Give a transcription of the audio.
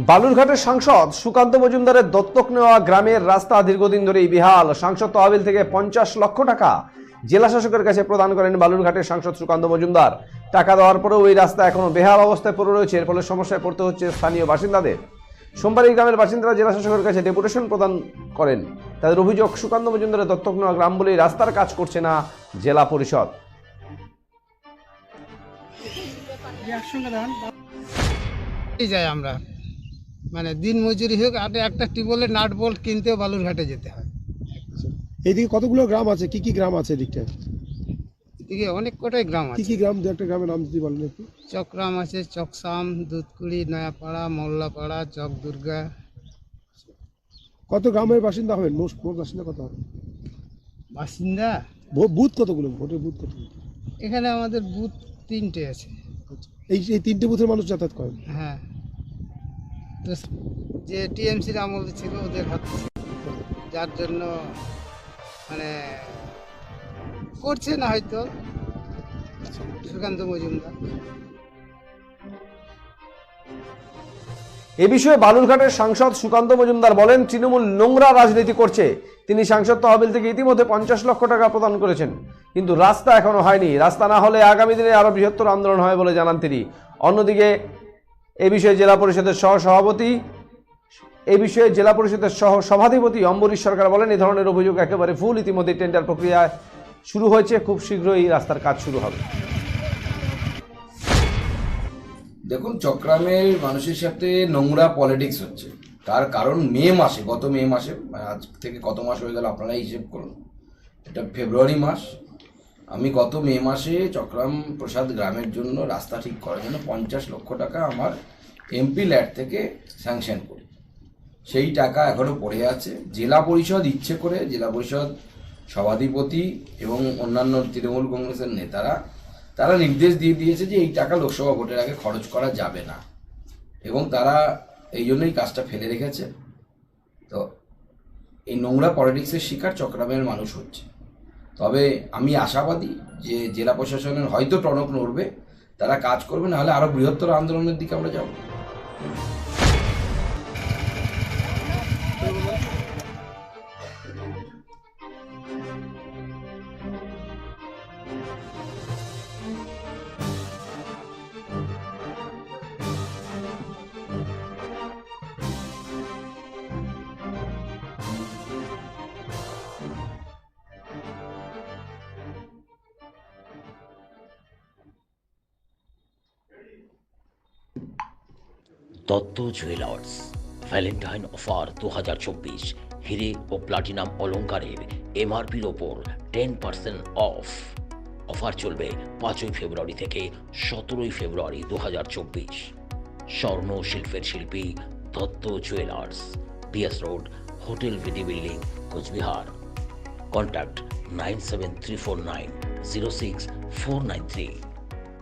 বালুরঘাটের সাংসদ সুকান্ত মজুমদারের দত্তক নেওয়া গ্রামের রাস্তা দীর্ঘদিন ধরেই বেহাল। সাংসদ তহবিল থেকে 50 লক্ষ টাকা জেলা শাসকের কাছে প্রদান করেন বালুরঘাটের সাংসদ সুকান্ত মজুমদার। টাকা দেওয়ার পরেও ওই রাস্তা এখনো বেহাল অবস্থায় পড়ে রয়েছে। এর ফলে সমস্যায় পড়তে হচ্ছে স্থানীয় বাসিন্দাদের। সোমবার এই গ্রামের বাসিন্দারা জেলা শাসকের কাছে ডেপুটেশন প্রদান করেন। তাদের অভিযোগ, সুকান্ত মজুমদারের দত্তক নেওয়া গ্রাম বলেই রাস্তার কাজ করছে না জেলা পরিষদ। যাই আমরা মানে দিন মজুরি হোক আর একটা টিউবওয়েলের নাট বোল্ট কিনতেও বালুরঘাটে যেতে হয়। এইদিকে কতগুলো গ্রাম আছে, কি কি গ্রাম আছে এদিকটা? এদিকে অনেক কটাই গ্রাম কি আছে। কি গ্রাম, দু একটা গ্রামের নাম যদি বলেন একটু। চকরাম আছে, চকসাম, দুধকুড়ি, নয়াপাড়া, মোল্লাপাড়া, চক দুর্গা। কত গ্রামের বাসিন্দা হবেন? মোট বাসিন্দা কত হবে? বাসিন্দা বুথ কতগুলো, ভোটের বুথ কতগুলো? এখানে আমাদের বুথ 3টে আছে। এই এই 3টে বুথের মানুষ যাতায়াত করেন? হ্যাঁ, তো যে টিএমসির আমল ছিল ওদের হাত, যার জন্য মানে করছে না হয়তো সুকান্ত মজুমদার। এ বিষয়ে বালুরঘাটের সাংসদ সুকান্ত মজুমদার বলেন, তৃণমূল নোংরা রাজনীতি করছে। তিনি সাংসদ তহবিল থেকে ইতিমধ্যে 50 লক্ষ টাকা প্রদান করেছেন, কিন্তু রাস্তা এখনো হয়নি। রাস্তা না হলে আগামী দিনে আরো বৃহত্তর আন্দোলন হয় বলে জানান তিনি। অন্যদিকে এ বিষয়ে জেলা পরিষদের সহ সভাধিপতি অম্বরীশ সরকার বলেন, এই ধরনের অভিযোগ একেবারে ভুল। ইতিমধ্যে টেন্ডার প্রক্রিয়া শুরু হয়েছে, খুব শীঘ্রই রাস্তার কাজ শুরু হবে। দেখুন, চক্রামের মানুষের সাথে নোংরা পলিটিক্স হচ্ছে। তার কারণ গত মে মাসে আজ থেকে কত মাস হয়ে গেল আপনারা হিসেব করুন, এটা ফেব্রুয়ারি মাস। আমি গত মে মাসে চক্রাম প্রসাদ গ্রামের জন্য রাস্তা ঠিক করার জন্য 50 লক্ষ টাকা আমার এমপি ল্যাড থেকে স্যাংশন করি। সেই টাকা এখনও পড়ে আছে। জেলা পরিষদ ইচ্ছে করে, জেলা পরিষদ সভাধিপতি এবং অন্যান্য তৃণমূল কংগ্রেসের নেতারা তারা নির্দেশ দিয়ে দিয়েছে যে এই টাকা লোকসভা ভোটের আগে খরচ করা যাবে না, এবং তারা এই জন্যই কাজটা ফেলে রেখেছে। তো এই নোংরা পলিটিক্সের শিকার চক্রামের মানুষ হচ্ছে। তবে আমি আশাবাদী যে জেলা প্রশাসনের হয়তো টনক নড়বে, তারা কাজ করবে, নাহলে আরও বৃহত্তর আন্দোলনের দিকে আমরা যাব। দত্ত জুয়েলার্স ভ্যালেন্টাইন অফার 2024, হিরে ও প্লাটিনাম অলংকারের এমআরপির ওপর 10% অফ। অফার চলবে 5 ফেব্রুয়ারি থেকে 17 ফেব্রুয়ারি 2024। স্বর্ণ শিল্পের শিল্পী Dutta jewellers, PS road, hotel VT building, Coochbehar. Contact 97349 06493।